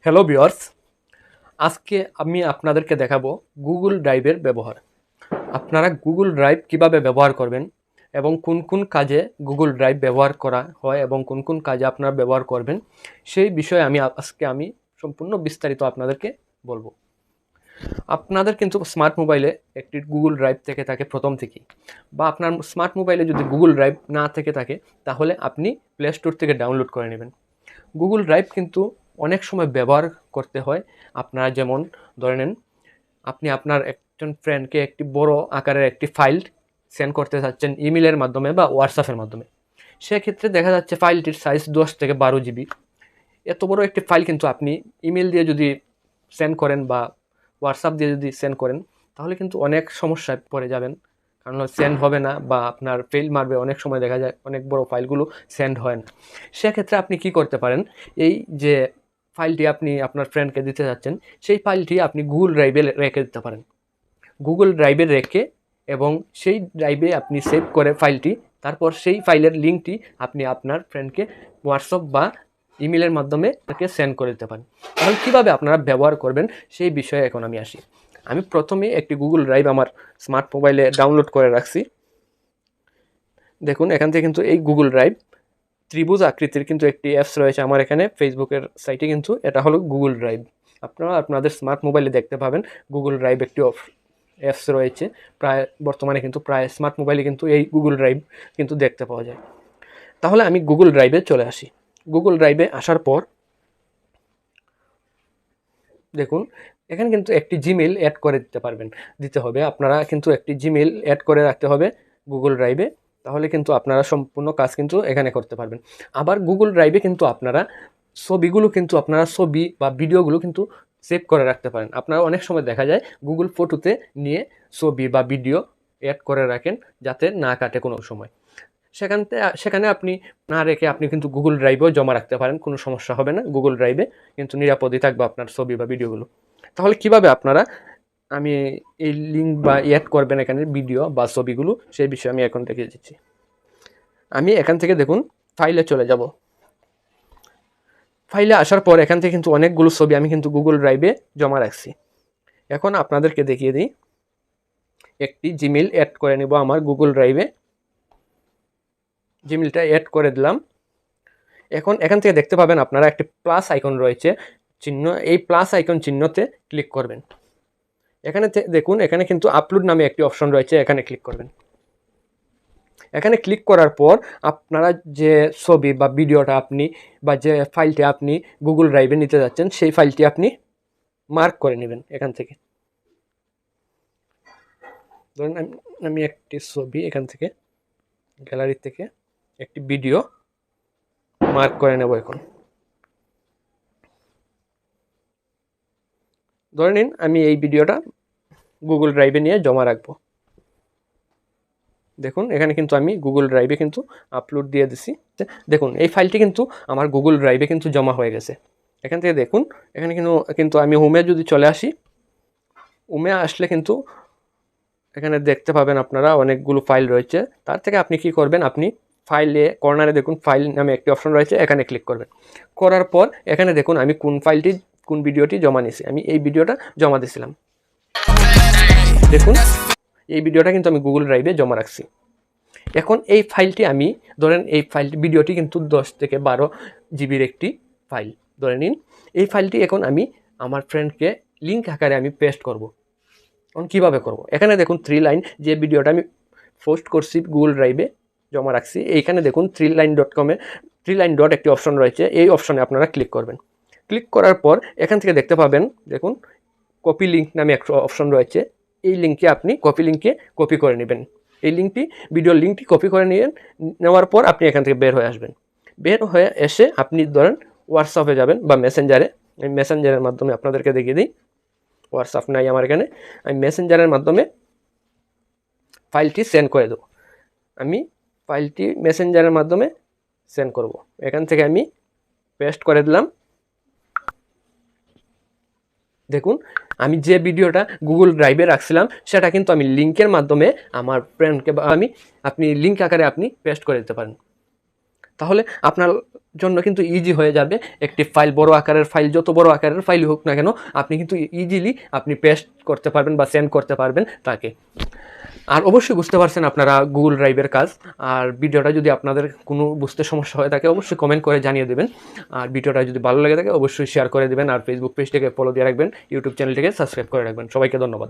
Hello viewers, আজকে আমি আপনাদেরকে দেখাবো গুগল ড্রাইভের ব্যবহার। আপনারা গুগল ড্রাইভ কিভাবে ব্যবহার করবেন এবং কোন কোন কাজে গুগল ড্রাইভ ব্যবহার করা হয় এবং কোন কোন কাজে আপনারা ব্যবহার করবেন সেই বিষয়ে আজকে আমি সম্পূর্ণ বিস্তারিত আপনাদেরকে বলবো। আপনাদের কিন্তু স্মার্ট মোবাইলে একটি গুগল ড্রাইভ থেকে থাকে প্রথম থেকেই, বা আপনার স্মার্ট মোবাইলে যদি গুগল ড্রাইভ না থেকে থাকে তাহলে আপনি প্লে স্টোর থেকে ডাউনলোড করে নেবেন। গুগল ড্রাইভ কিন্তু অনেক সময় ব্যবহার করতে হয়। আপনারা যেমন ধরে নেন, আপনি আপনার একজন ফ্রেন্ডকে একটি বড় আকারের একটি ফাইল সেন্ড করতে চাচ্ছেন ইমেলের মাধ্যমে বা হোয়াটসঅ্যাপের মাধ্যমে। সেক্ষেত্রে দেখা যাচ্ছে ফাইলটির সাইজ 10 থেকে 12 জিবি। এত বড় একটি ফাইল কিন্তু আপনি ইমেল দিয়ে যদি সেন্ড করেন বা হোয়াটসঅ্যাপ দিয়ে যদি সেন্ড করেন তাহলে কিন্তু অনেক সমস্যায় পড়ে যাবেন, কারণ সেন্ড হবে না বা আপনার ফেল মারবে। অনেক সময় দেখা যায় অনেক বড় ফাইলগুলো সেন্ড হয় না। সেক্ষেত্রে আপনি কি করতে পারেন, এই যে ফাইলটি আপনি আপনার ফ্রেন্ডকে দিতে যাচ্ছেন সেই ফাইলটি আপনি গুগল ড্রাইভে রেখে দিতে পারেন। গুগল ড্রাইভে রেখে এবং সেই ড্রাইভে আপনি সেভ করে ফাইলটি, তারপর সেই ফাইলের লিঙ্কটি আপনি আপনার ফ্রেন্ডকে হোয়াটসঅ্যাপ বা ইমেলের মাধ্যমে তাকে সেন্ড করে দিতে পারেন। তাহলে কীভাবে আপনারা ব্যবহার করবেন সেই বিষয়ে এখন আমি আসি। আমি প্রথমে একটি গুগল ড্রাইভ আমার স্মার্ট মোবাইলে ডাউনলোড করে রাখছি। দেখুন, এখান থেকে কিন্তু এই গুগল ড্রাইভ ত্রিভুজ আকৃতির কিন্তু একটি অ্যাপস রয়েছে আমার এখানে ফেসবুকের সাইটে, কিন্তু এটা হলো গুগল ড্রাইভ। আপনারা আপনাদের স্মার্ট মোবাইলে দেখতে পাবেন গুগল ড্রাইভ একটি অ্যাপস রয়েছে। বর্তমানে কিন্তু প্রায় স্মার্ট মোবাইলে কিন্তু এই গুগল ড্রাইভ কিন্তু দেখতে পাওয়া যায়। তাহলে আমি গুগল ড্রাইভে চলে আসি। গুগল ড্রাইভে আসার পর দেখুন, এখানে কিন্তু একটি জিমেল অ্যাড করে দিতে হবে। আপনারা কিন্তু একটি জিমেল অ্যাড করে রাখতে হবে গুগল ড্রাইভে, তাহলে কিন্তু আপনারা সম্পূর্ণ কাজ কিন্তু এখানে করতে পারবেন। আবার গুগল ড্রাইভে কিন্তু আপনারা ছবি বা ভিডিওগুলো কিন্তু সেভ করে রাখতে পারেন। আপনারা অনেক সময় দেখা যায় গুগল ফটোতে নিয়ে ছবি বা ভিডিও অ্যাড করে রাখেন যাতে না কাটে কোনো সময়। সেখানে আপনি না রেখে আপনি কিন্তু গুগল ড্রাইভেও জমা রাখতে পারেন, কোনো সমস্যা হবে না। গুগল ড্রাইভে কিন্তু নিরাপদই থাকবে আপনার ছবি বা ভিডিওগুলো। তাহলে কিভাবে আপনারা আমি এই লিঙ্ক বা অ্যাড করবেন এখানে ভিডিও বা ছবিগুলো, সেই বিষয়ে আমি এখন দেখিয়ে দিচ্ছি। আমি এখান থেকে দেখুন ফাইলে চলে যাব। ফাইলে আসার পর এখান থেকে কিন্তু অনেকগুলো ছবি আমি কিন্তু গুগল ড্রাইভে জমা রাখছি। এখন আপনাদেরকে দেখিয়ে দিই, একটি জিমেল অ্যাড করে নেব আমার গুগল ড্রাইভে। জিমেলটা অ্যাড করে দিলাম। এখন এখান থেকে দেখতে পাবেন আপনারা একটি প্লাস আইকন রয়েছে চিহ্ন, এই প্লাস আইকন চিহ্নতে ক্লিক করবেন। এখানে দেখুন, এখানে কিন্তু আপলোড নামে একটি অপশন রয়েছে, এখানে ক্লিক করবেন। এখানে ক্লিক করার পর আপনারা যে ছবি বা ভিডিওটা আপনি বা যে ফাইলটি আপনি গুগল ড্রাইভে নিতে যাচ্ছেন সেই ফাইলটি আপনি মার্ক করে নেবেন। এখান থেকে ধরুন আমি একটি ছবি এখান থেকে গ্যালারি থেকে একটি ভিডিও মার্ক করে নেব। এখন ধরে নিন আমি এই ভিডিওটা গুগল ড্রাইভে নিয়ে জমা রাখবো। দেখুন, এখানে কিন্তু আমি গুগল ড্রাইভে কিন্তু আপলোড দিয়ে দিছি। দেখুন, এই ফাইলটি কিন্তু আমার গুগল ড্রাইভে কিন্তু জমা হয়ে গেছে। এখান থেকে দেখুন, এখানে কিন্তু আমি হোমে যদি চলে আসি, হোমে আসলে কিন্তু এখানে দেখতে পাবেন আপনারা অনেকগুলো ফাইল রয়েছে। তার থেকে আপনি কি করবেন, আপনি ফাইলে কর্নারে দেখুন ফাইল নামে একটি অপশন রয়েছে, এখানে ক্লিক করবেন। করার পর এখানে দেখুন আমি কোন ভিডিওটি জমা নিয়েছি। আমি এই ভিডিওটা জমা দিয়েছিলাম। দেখুন, এই ভিডিওটা কিন্তু আমি গুগল ড্রাইভে জমা রাখছি। এখন এই ফাইলটি আমি ভিডিওটি কিন্তু 10 থেকে 12 জিবির একটি ফাইল ধরে নিন। এই ফাইলটি এখন আমি আমার ফ্রেন্ডকে লিঙ্ক আকারে আমি পেস্ট করব। এখন কীভাবে করব, এখানে দেখুন 3 লাইন যে ভিডিওটা আমি পোস্ট করছি গুগল ড্রাইভে জমা রাখছি, এইখানে দেখুন 3line.com-এ 3 লাইন ডট একটি অপশন রয়েছে, এই অপশনে আপনারা ক্লিক করবেন। ক্লিক করার পর এখান থেকে দেখতে পাবেন দেখুন কপি লিঙ্ক নামে একটা অপশন রয়েছে, এই লিঙ্কে আপনি কপি করে নেবেন। এই ভিডিওর লিঙ্কটি কপি করে নেওয়ার পর আপনি এখান থেকে বের হয়ে আসবেন। বের হয়ে এসে আপনি ধরেন হোয়াটসঅ্যাপে যাবেন বা মেসেঞ্জারে। আমি মেসেঞ্জারের মাধ্যমে আপনাদেরকে দেখিয়ে দিই। হোয়াটসঅ্যাপ নাই আমার এখানে, আমি মেসেঞ্জারের মাধ্যমে ফাইলটি সেন্ড করে দেবো। আমি ফাইলটি মেসেঞ্জারের মাধ্যমে সেন্ড করব। এখান থেকে আমি পেস্ট করে দিলাম। দেখুন, আমি যে ভিডিওটা গুগল ড্রাইভে রাখছিলাম সেটা কিন্তু আমি লিঙ্কের মাধ্যমে আমার ফ্রেন্ডকে আপনি লিঙ্ক আকারে আপনি পেস্ট করে দিতে পারেন। তাহলে আপনার জন্য কিন্তু ইজি হয়ে যাবে। একটি ফাইল, বড় আকারের ফাইল, যত বড় আকারের ফাইল হোক না কেন, আপনি কিন্তু ইজিলি আপনি পেস্ট করতে পারবেন বা সেন্ড করতে পারবেন তাকে। আর অবশ্যই বুঝতে পারছেন আপনারা গুগল ড্রাইভের কাজ। আর ভিডিওটা যদি আপনাদের কোনো বুঝতে সমস্যা হয়ে থাকে অবশ্যই কমেন্ট করে জানিয়ে দেবেন। আর ভিডিওটা যদি ভালো লাগে থাকে অবশ্যই শেয়ার করে দেবেন। আর ফেসবুক পেজটাকে ফলো দিয়ে রাখবেন, ইউটিউব চ্যানেলটিকে সাবস্ক্রাইব করে রাখবেন। সবাইকে ধন্যবাদ।